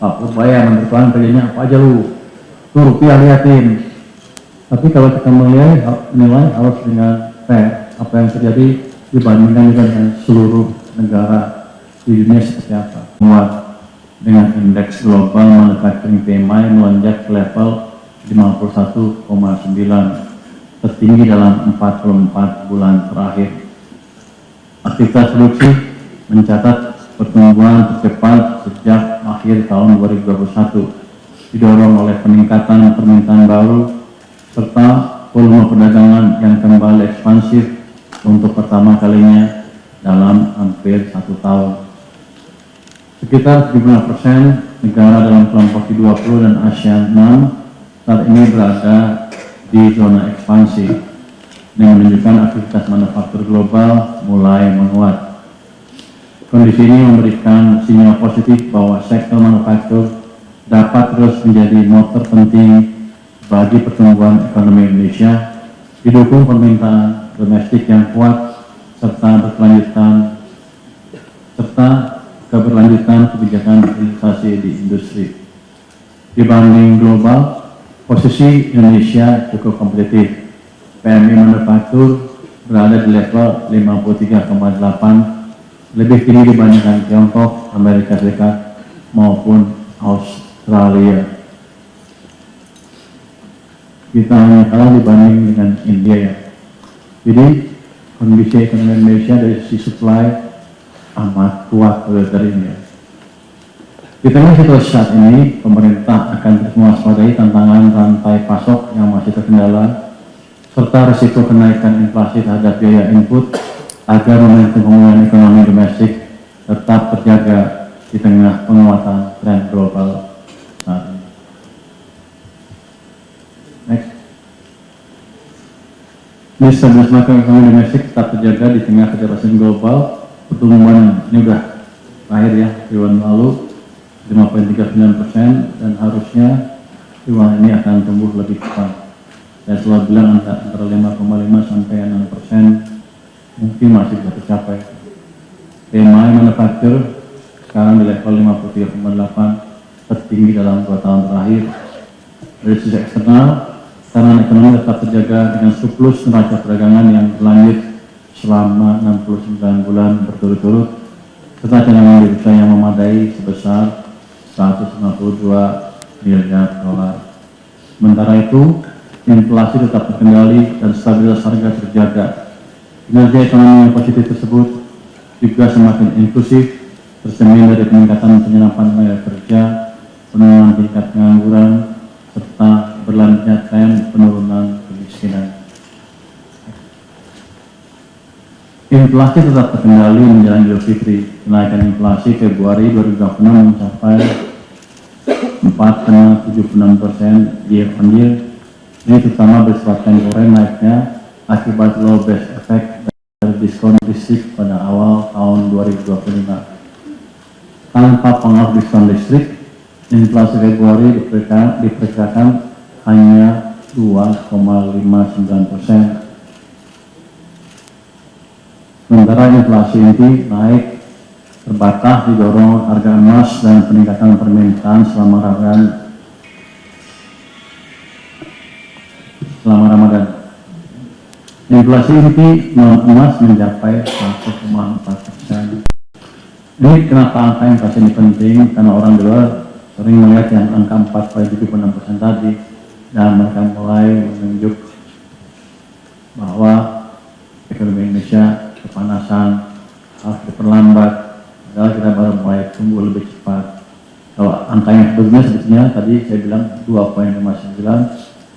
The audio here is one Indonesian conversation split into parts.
Pak Purbaya menentukan kerjanya apa aja lu, rupiah liatin. Tapi kalau kita menilai harus dengan fair apa yang terjadi dibandingkan dengan seluruh negara di dunia seperti apa. Muat dengan indeks global manufacturing PMI melonjak ke level 51,9, tertinggi dalam 44 bulan terakhir. Aktivitas produksi mencatat pertumbuhan tercepat sejak akhir tahun 2021, didorong oleh peningkatan permintaan baru serta volume perdagangan yang kembali ekspansif untuk pertama kalinya dalam hampir 1 tahun. Sekitar 17% negara dalam kelompok G20 dan ASEAN 6 saat ini berada di zona ekspansi, yang menunjukkan aktivitas manufaktur global mulai menguat. Kondisi ini memberikan sinyal positif bahwa sektor manufaktur dapat terus menjadi motor penting bagi pertumbuhan ekonomi Indonesia, didukung permintaan domestik yang kuat serta keberlanjutan kebijakan investasi di industri. Dibanding global, posisi Indonesia cukup kompetitif. PMI manufaktur berada di level 53,8, lebih tinggi dibandingkan Tiongkok, Amerika Serikat maupun Australia. Kita hanya kalah dibanding dengan India ya. Jadi kondisi ekonomi Indonesia dari sisi supply amat kuat dari India. Di tengah situasi saat ini, pemerintah akan terus mewaspadai tantangan rantai pasok yang masih terkendala serta risiko kenaikan inflasi terhadap biaya input agar momentum pemulihan ekonomi domestik tetap terjaga di tengah penguatan tren global saat ini. Next. Stabilitas makroekonomi domestik tetap terjaga di tengah keterpaksaan global. Pertumbuhan ini sudah terakhir ya, triwulan lalu 5,39%, dan harusnya triwulan ini akan tumbuh lebih cepat. Saya selalu bilang antara 5,5 sampai 6% mungkin masih bisa tercapai. PMI manufaktur sekarang di level 53,8, tertinggi dalam 2 tahun terakhir. Dari sisi eksternal, tekanan ekonomi tetap terjaga dengan surplus neraca perdagangan yang berlanjut selama 69 bulan berturut-turut, serta cadangan devisa yang memadai sebesar 152 miliar dolar. Sementara itu, inflasi tetap terkendali dan stabilitas harga terjaga. Kinerja ekonomi yang positif tersebut juga semakin inklusif, tercermin dari peningkatan penyerapan tenaga kerja, penurunan tingkat pengangguran, serta berlanjutnya tren penurunan kemiskinan. Inflasi tetap terkendali menjelang Idul Fitri. Kenaikan inflasi Februari 2026 mencapai 4,76% year on year. Ini terutama bersifat temporer naiknya akibat low base effect dari diskon listrik pada awal tahun 2025. Tanpa pengaruh diskon listrik, inflasi Februari diperkirakan hanya 2,59%. Sementara inflasi inti naik terbatas didorong harga emas dan peningkatan permintaan selama Ramadan. Inflasi inti non emas mencapai 1,4%. Ini kenapa angka inflasi ini penting? Karena orang di luar sering melihat yang angka 4,76% tadi, dan mereka mulai menunjuk bahwa ekonomi Indonesia kepanasan, harus diperlambat, padahal kita baru mulai tumbuh lebih cepat. Kalau angkanya sebetulnya tadi saya bilang 2,59,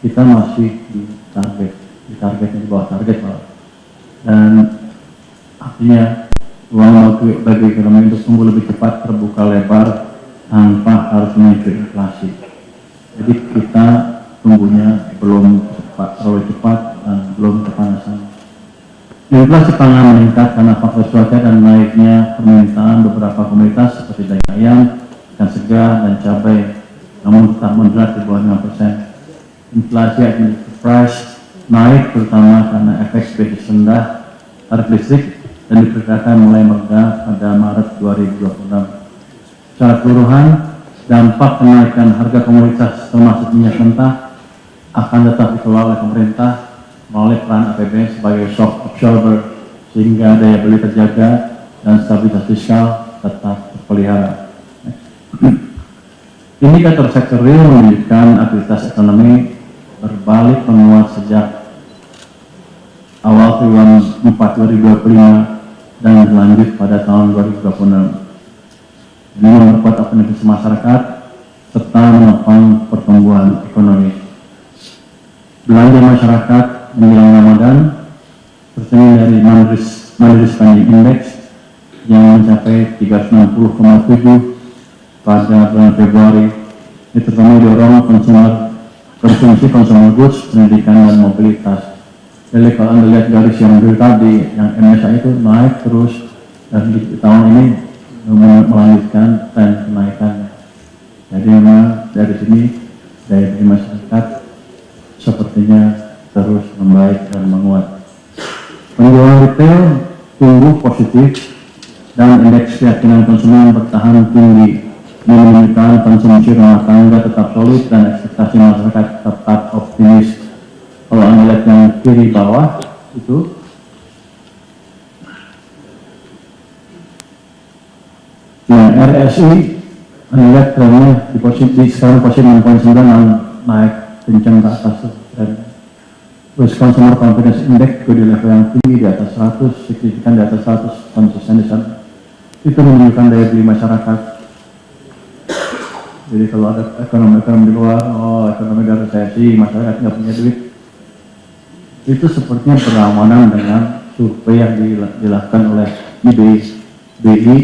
kita masih di targetnya di bawah target malah. Dan artinya ruang bagi ekonomi untuk tumbuh lebih cepat terbuka lebar tanpa harus memicu inflasi. Jadi kita tumbuhnya belum terlalu cepat dan belum kepanasan. Inflasi pangan meningkat karena faktor cuaca dan naiknya permintaan beberapa komoditas seperti daging ayam, ikan segar, dan cabai, namun tetap moderat di bawah 5%. Inflasi administrative price naik terutama karena efek basis rendah tarif listrik dan diperkirakan mulai mereda pada Maret 2026. Secara keseluruhan, dampak kenaikan harga komoditas termasuk minyak mentah akan tetap dikelola oleh pemerintah melalui peran APBN sebagai shock absorber sehingga daya beli terjaga dan stabilitas fiskal tetap terpelihara. Indikator sektor real menunjukkan aktivitas ekonomi berbalik menguat sejak awal triwulan 4 2025 dan berlanjut pada tahun 2026. Ini memperkuat optimisme masyarakat serta menopang pertumbuhan ekonomi. Belanja masyarakat menjelang Ramadan tercermin dari Mandiri Spending Index yang mencapai 360,7 pada bulan Februari. Ini terutama didorong konsumsi consumer goods, pendidikan dan mobilitas. Jadi kalau Anda lihat garis yang biru tadi, yang MSI itu naik terus dan di tahun ini melanjutkan tren kenaikan. Jadi memang dari sini daya beli masyarakat sepertinya terus membaik dan menguat. Penjualan retail tumbuh positif dan indeks keyakinan konsumen bertahan tinggi, menunjukkan konsumsi rumah tangga tetap solid dan ekspektasi masyarakat tetap optimis. Kalau Anda lihat yang kiri bawah itu yang RSI, Anda lihat trennya di sekarang posisi 6,9 dan naik kencang ke atas tren. Terus consumer confidence index juga di level yang tinggi di atas 100, signifikan di atas 100, konsisten di sana. Itu menunjukkan daya beli masyarakat. Jadi kalau ada ekonomi di luar, ekonomi dari resesi, masyarakat nggak punya duit, itu sepertinya berlawanan dengan survei yang dilakukan oleh BI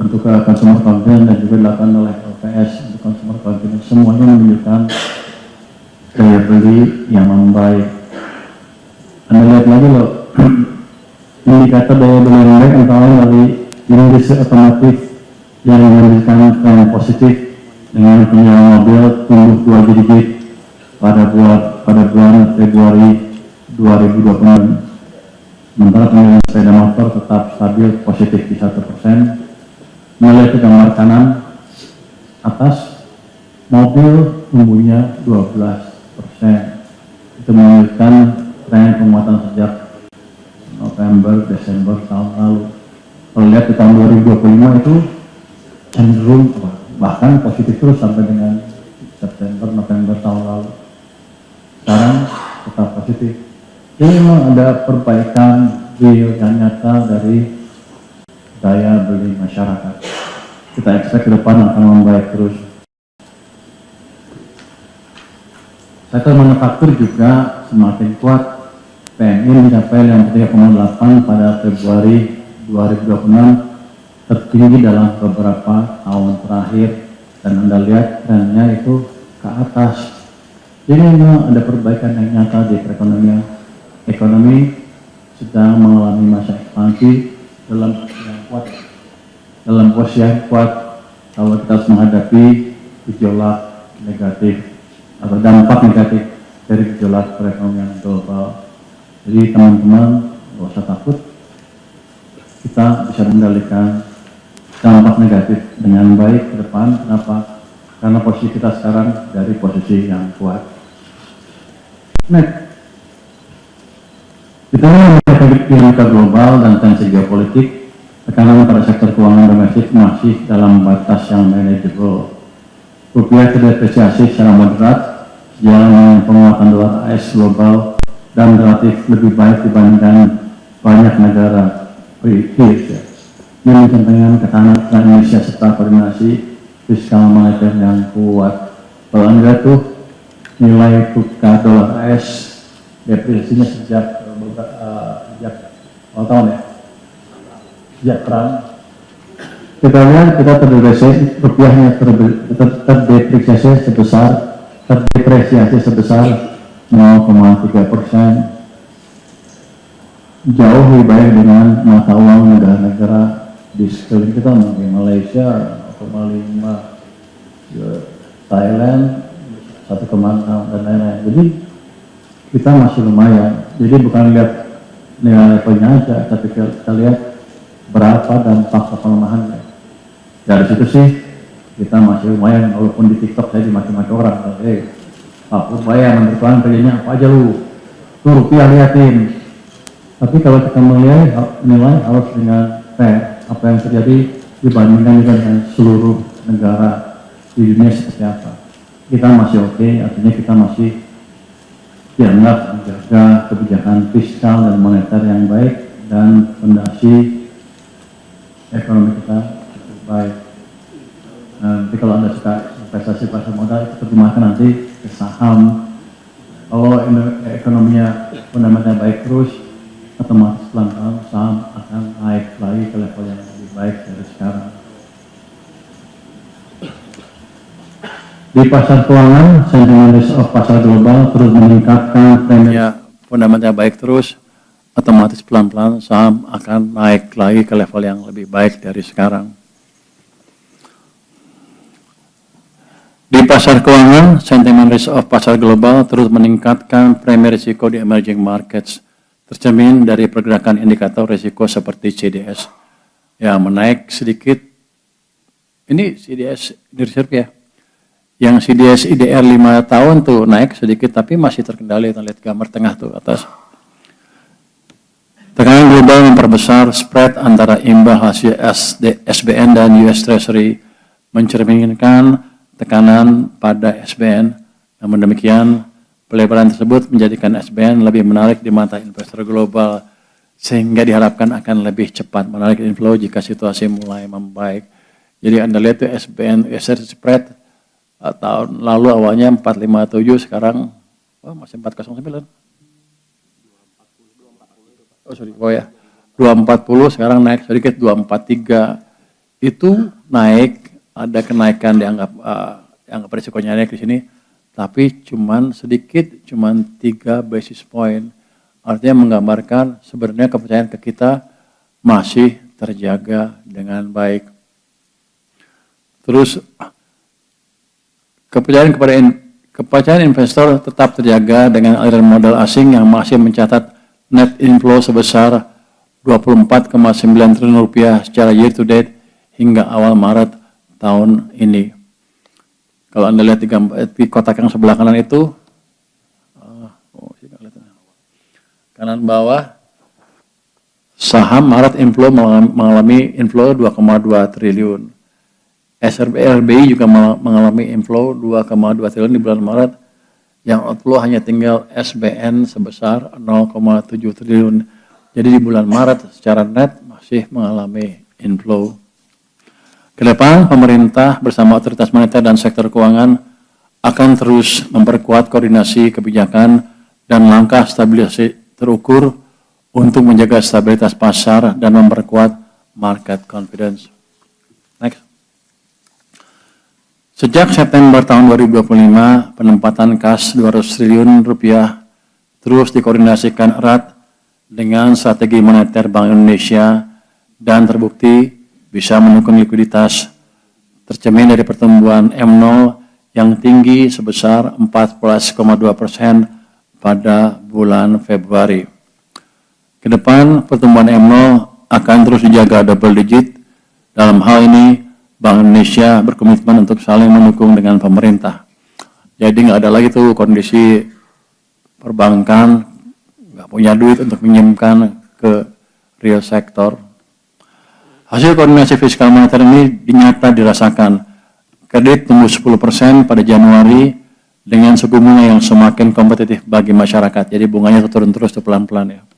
untuk consumer confidence dan juga dilakukan oleh LPS untuk consumer confidence. Semuanya menunjukkan daya beli yang membaik. Anda lihat lagi loh, indikator daya beli yang baik antara lain dari industri otomotif yang menunjukkan tren positif dengan penjualan mobil tumbuh 2 digit pada bulan Februari 2020. Sementara penjualan sepeda motor tetap stabil positif di 1%. Melihat ke gambar kanan atas, mobil tumbuhnya 12%. Itu menunjukkan tren penguatan sejak November, Desember tahun lalu. Kalau lihat di tahun 2025 itu cenderung bahkan positif terus sampai dengan September, November tahun lalu. Sekarang tetap positif. Jadi memang ada perbaikan real yang nyata dari daya beli masyarakat. Kita expect ke depan akan membaik terus. Sektor manufaktur juga semakin kuat. PMI mencapai 53,8 pada Februari 2026, tertinggi dalam beberapa tahun terakhir, dan Anda lihat trennya itu ke atas. Jadi memang ada perbaikan yang nyata di perekonomian. Ekonomi sedang mengalami masa ekspansi dalam posisi yang kuat kalau kita harus menghadapi gejolak negatif atau dampak negatif dari gejolak perekonomian global. Jadi teman-teman nggak usah takut, kita bisa mengendalikan dampak negatif dengan baik ke depan. Kenapa? Karena posisi kita sekarang dari posisi yang kuat. Next. Kita menghadapi dinamika global dan tensi geopolitik, tekanan pada sektor keuangan domestik masih dalam batas yang manageable. Rupiah terdepresiasi secara moderat, sejalan dengan penguatan dolar AS global dan relatif lebih baik dibandingkan banyak negara peers. Ini mencerminkan ketahanan Indonesia serta koordinasi fiskal moneter yang kuat. Kalau Anda tuh nilai tukar dolar AS depresiasinya sejak awal tahun ya, sejak perang. Kita lihat kita terdepresiasi, rupiahnya terdepresiasi sebesar 0,3%, jauh lebih baik dengan mata uang negara-negara di sekeliling kita, mungkin Malaysia 0,5, Thailand 1,6 dan lain-lain. Jadi kita masih lumayan. Jadi bukan lihat nilai levelnya aja, tapi kita lihat berapa dampak pelemahannya. Dari situ sih kita masih lumayan, walaupun di TikTok saya dimaki-maki orang, Pak Purbaya bertuan kerjanya apa aja lu, rupiah liatin. Tapi kalau kita nilai harus dengan fair, apa yang terjadi dibandingkan dengan seluruh negara di dunia seperti apa. Kita masih oke, artinya kita masih dianggap menjaga kebijakan fiskal dan moneter yang baik dan fondasi ekonomi kita cukup baik. Nanti kalau Anda suka investasi pasar modal, itu terjemahkan nanti ke saham. Kalau ekonominya fundamentalnya baik terus, otomatis pelan-pelan saham akan naik lagi ke level yang lebih baik dari sekarang. Di pasar keuangan, sentimen risk of pasar global terus meningkatkan preminya fundamental baik terus, otomatis pelan-pelan saham akan naik lagi ke level yang lebih baik dari sekarang. Di pasar keuangan, sentimen risk of pasar global terus meningkatkan premi risiko di emerging markets, tercermin dari pergerakan indikator risiko seperti CDS yang menaik sedikit. Ini CDS di reserve ya. Yang CDS IDR 5 tahun tuh naik sedikit tapi masih terkendali. Kita lihat gambar tengah tuh atas. Tekanan global memperbesar spread antara imbal hasil SBN dan US Treasury, mencerminkan tekanan pada SBN. Namun demikian, pelebaran tersebut menjadikan SBN lebih menarik di mata investor global, sehingga diharapkan akan lebih cepat menarik inflow jika situasi mulai membaik. Jadi Anda lihat tuh SBN US spread tahun lalu awalnya 457, sekarang masih 409. Ya. 240 sekarang naik sedikit 243. Itu naik, ada kenaikan dianggap risikonya naik di sini, tapi cuman sedikit, cuman 3 basis point. Artinya menggambarkan sebenarnya kepercayaan ke kita masih terjaga dengan baik. Terus kepercayaan investor tetap terjaga dengan aliran modal asing yang masih mencatat net inflow sebesar 24,9 triliun rupiah secara year to date hingga awal Maret tahun ini. Kalau Anda lihat di kotak yang sebelah kanan itu, kanan bawah, saham Maret inflow mengalami inflow 2,2 triliun. SRBI juga mengalami inflow 2,2 triliun di bulan Maret. Yang outflow hanya tinggal SBN sebesar 0,7 triliun. Jadi di bulan Maret secara net masih mengalami inflow. Kedepan, pemerintah bersama otoritas moneter dan sektor keuangan akan terus memperkuat koordinasi kebijakan dan langkah stabilisasi terukur untuk menjaga stabilitas pasar dan memperkuat market confidence. Next. Sejak September tahun 2025, penempatan kas 200 triliun rupiah terus dikoordinasikan erat dengan strategi moneter Bank Indonesia dan terbukti bisa mendukung likuiditas, tercermin dari pertumbuhan M0 yang tinggi sebesar 14,2% pada bulan Februari. Kedepan, pertumbuhan M0 akan terus dijaga double digit. Dalam hal ini, Bank Indonesia berkomitmen untuk saling mendukung dengan pemerintah. Jadi nggak ada lagi tuh kondisi perbankan nggak punya duit untuk minjamkan ke real sektor. Hasil koordinasi fiskal moneter ini nyata dirasakan. Kredit tumbuh 10% pada Januari dengan suku bunga yang semakin kompetitif bagi masyarakat. Jadi bunganya turun terus tuh pelan-pelan ya.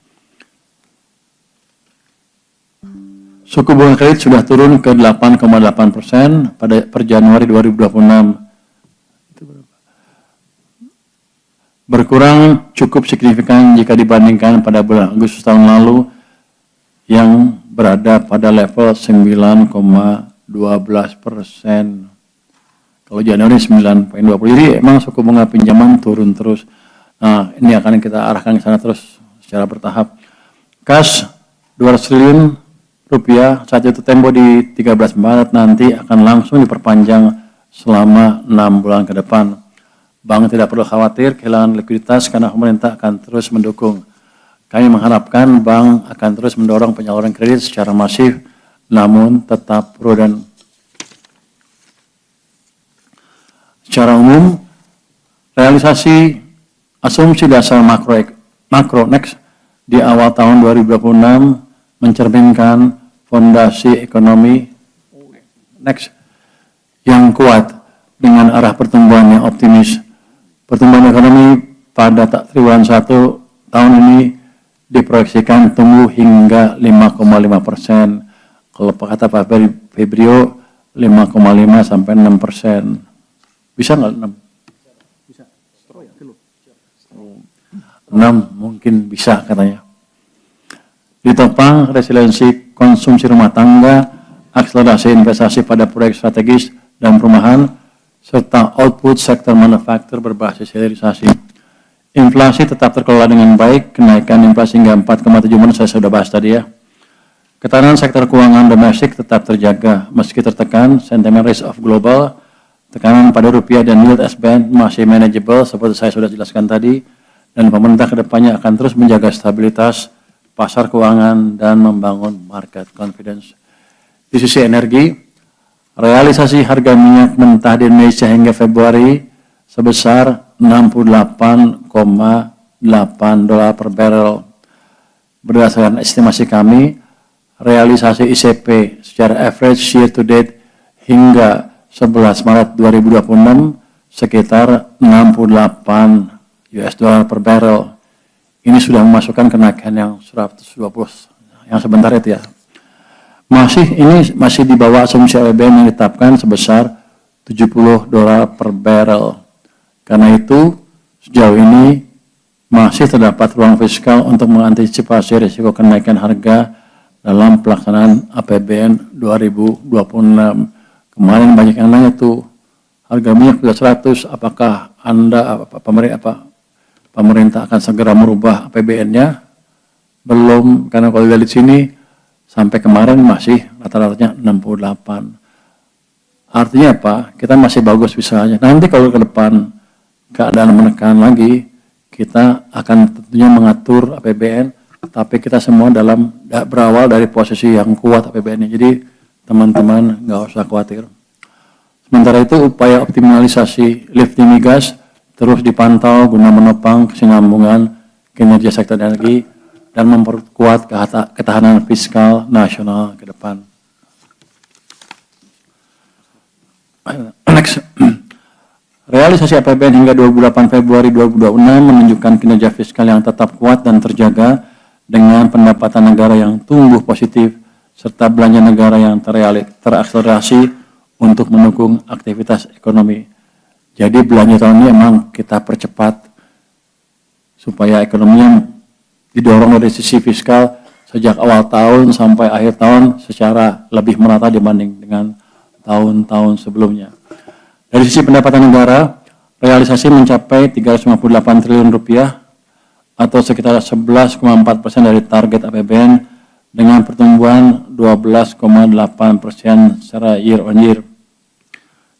Suku bunga kredit sudah turun ke 8,8% per Januari 2026. Berkurang cukup signifikan jika dibandingkan pada bulan Agustus tahun lalu yang berada pada level 9,12%. Kalau Januari 9,20%. Jadi emang suku bunga pinjaman turun terus. Nah, ini akan kita arahkan ke sana terus secara bertahap. Kas 200 triliun rupiah saat itu tempo di 13 Maret nanti akan langsung diperpanjang selama 6 bulan ke depan. Bank tidak perlu khawatir kehilangan likuiditas karena pemerintah akan terus mendukung. Kami mengharapkan bank akan terus mendorong penyaluran kredit secara masif namun tetap prudent. Secara umum, realisasi asumsi dasar makro next di awal tahun 2026 mencerminkan fondasi ekonomi next yang kuat dengan arah pertumbuhan yang optimis. Pertumbuhan ekonomi pada triwulan 1 tahun ini diproyeksikan tumbuh hingga 5,5%. Kalau kata Pak Febrio 5,5 sampai 6%. Bisa nggak 6? Bisa. 6 mungkin bisa katanya. Ditopang resiliensi konsumsi rumah tangga, akselerasi investasi pada proyek strategis dan perumahan, serta output sektor manufaktur berbasis hilirisasi. Inflasi tetap terkelola dengan baik, kenaikan inflasi hingga 4,7% saya sudah bahas tadi ya. Ketahanan sektor keuangan domestik tetap terjaga, meski tertekan, sentimen risk of global, tekanan pada rupiah dan yield S-band masih manageable seperti saya sudah jelaskan tadi, dan pemerintah kedepannya akan terus menjaga stabilitas pasar keuangan dan membangun market confidence. Di sisi energi, realisasi harga minyak mentah di Indonesia hingga Februari sebesar $68,8 per barrel. Berdasarkan estimasi kami, realisasi ICP secara average year to date hingga 11 Maret 2026 sekitar $68 per barrel. Ini sudah memasukkan kenaikan yang 120 yang sebentar itu ya. Masih di bawah asumsi APBN yang ditetapkan sebesar $70 per barrel. Karena itu sejauh ini masih terdapat ruang fiskal untuk mengantisipasi risiko kenaikan harga dalam pelaksanaan APBN 2026. Kemarin banyak yang nanya tuh, harga minyak sudah 100, apakah pemerintah akan segera merubah APBN-nya? Belum, karena kalau dari sini sampai kemarin masih rata-ratanya 68. Artinya apa? Kita masih bagus misalnya. Nanti kalau ke depan keadaan menekan lagi, kita akan tentunya mengatur APBN, tapi kita semua berawal dari posisi yang kuat APBN-nya. Jadi teman-teman nggak usah khawatir. Sementara itu upaya optimalisasi lifting migas terus dipantau guna menopang kesinambungan kinerja sektor energi dan memperkuat ketahanan fiskal nasional ke depan. Next. Realisasi APBN hingga 28 Februari 2026 menunjukkan kinerja fiskal yang tetap kuat dan terjaga dengan pendapatan negara yang tumbuh positif serta belanja negara yang terakselerasi untuk mendukung aktivitas ekonomi. Jadi belanja tahun ini memang kita percepat supaya ekonominya didorong dari sisi fiskal sejak awal tahun sampai akhir tahun secara lebih merata dibanding dengan tahun-tahun sebelumnya. Dari sisi pendapatan negara, realisasi mencapai 358 triliun rupiah atau sekitar 11,4% dari target APBN dengan pertumbuhan 12,8% secara year on year.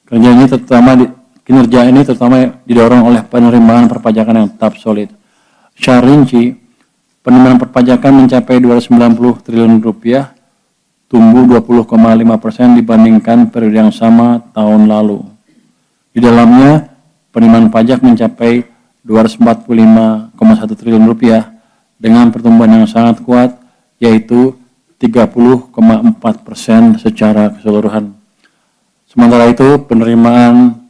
Kinerja ini terutama didorong oleh penerimaan perpajakan yang tetap solid. Secara rinci, penerimaan perpajakan mencapai 290 triliun rupiah, tumbuh 20,5% dibandingkan periode yang sama tahun lalu. Di dalamnya, penerimaan pajak mencapai 245,1 triliun rupiah dengan pertumbuhan yang sangat kuat, yaitu 30,4% secara keseluruhan. Sementara itu, penerimaan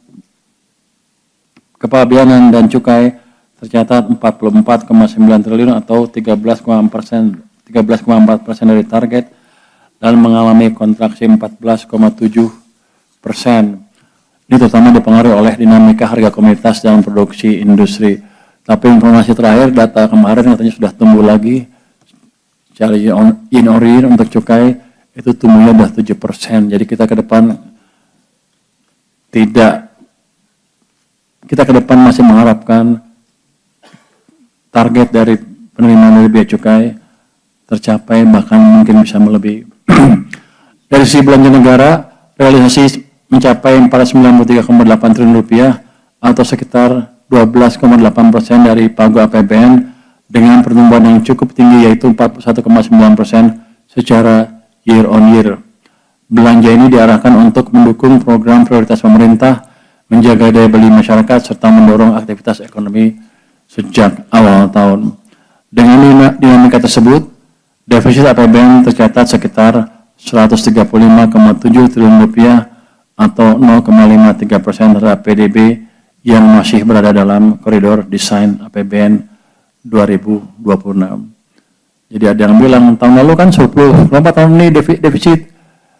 kepabeanan dan cukai tercatat 44,9 triliun atau 13,4% dari target dan mengalami kontraksi 14,7%. Ini terutama dipengaruhi oleh dinamika harga komoditas dan produksi industri. Tapi informasi terakhir, data kemarin katanya sudah tumbuh lagi. Secara year untuk cukai itu tumbuhnya sudah 7%. Jadi kita ke depan masih mengharapkan target dari penerimaan dari bea cukai tercapai, bahkan mungkin bisa melebihi. Dari sisi belanja negara, realisasi mencapai 493,8 triliun rupiah atau sekitar 12,8% dari pagu APBN dengan pertumbuhan yang cukup tinggi yaitu 41,9% secara year on year. Belanja ini diarahkan untuk mendukung program prioritas pemerintah menjaga daya beli masyarakat, serta mendorong aktivitas ekonomi sejak awal tahun. Dengan dinamika tersebut, defisit APBN tercatat sekitar 135,7 triliun rupiah atau 0,53% terhadap PDB yang masih berada dalam koridor desain APBN 2026. Jadi ada yang bilang tahun lalu kan surplus, kenapa tahun ini defisit?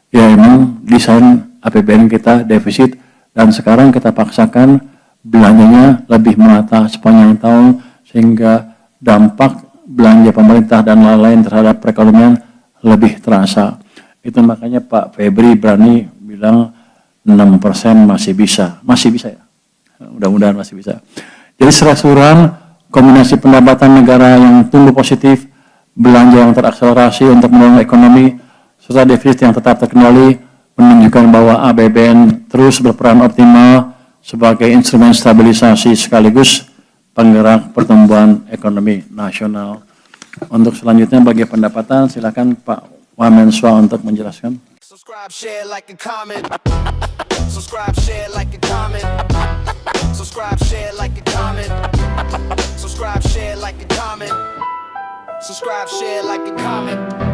Ya emang desain APBN kita defisit dan sekarang kita paksakan belanjanya lebih merata sepanjang tahun sehingga dampak belanja pemerintah dan lain-lain terhadap perekonomian lebih terasa. Itu makanya Pak Febri berani bilang 6% masih bisa ya. Mudah-mudahan masih bisa. Jadi serasuran kombinasi pendapatan negara yang tumbuh positif, belanja yang terakselerasi untuk mendorong ekonomi, serta defisit yang tetap terkendali menunjukkan bahwa APBN terus berperan optimal sebagai instrumen stabilisasi sekaligus penggerak pertumbuhan ekonomi nasional. Untuk selanjutnya bagi pendapatan silakan Pak Wamenswa untuk menjelaskan. Subscribe, share, like, and comment. Subscribe, share, like, and comment. Subscribe, share, like, and comment. Subscribe, share, like, and comment. Subscribe, share, like, and comment.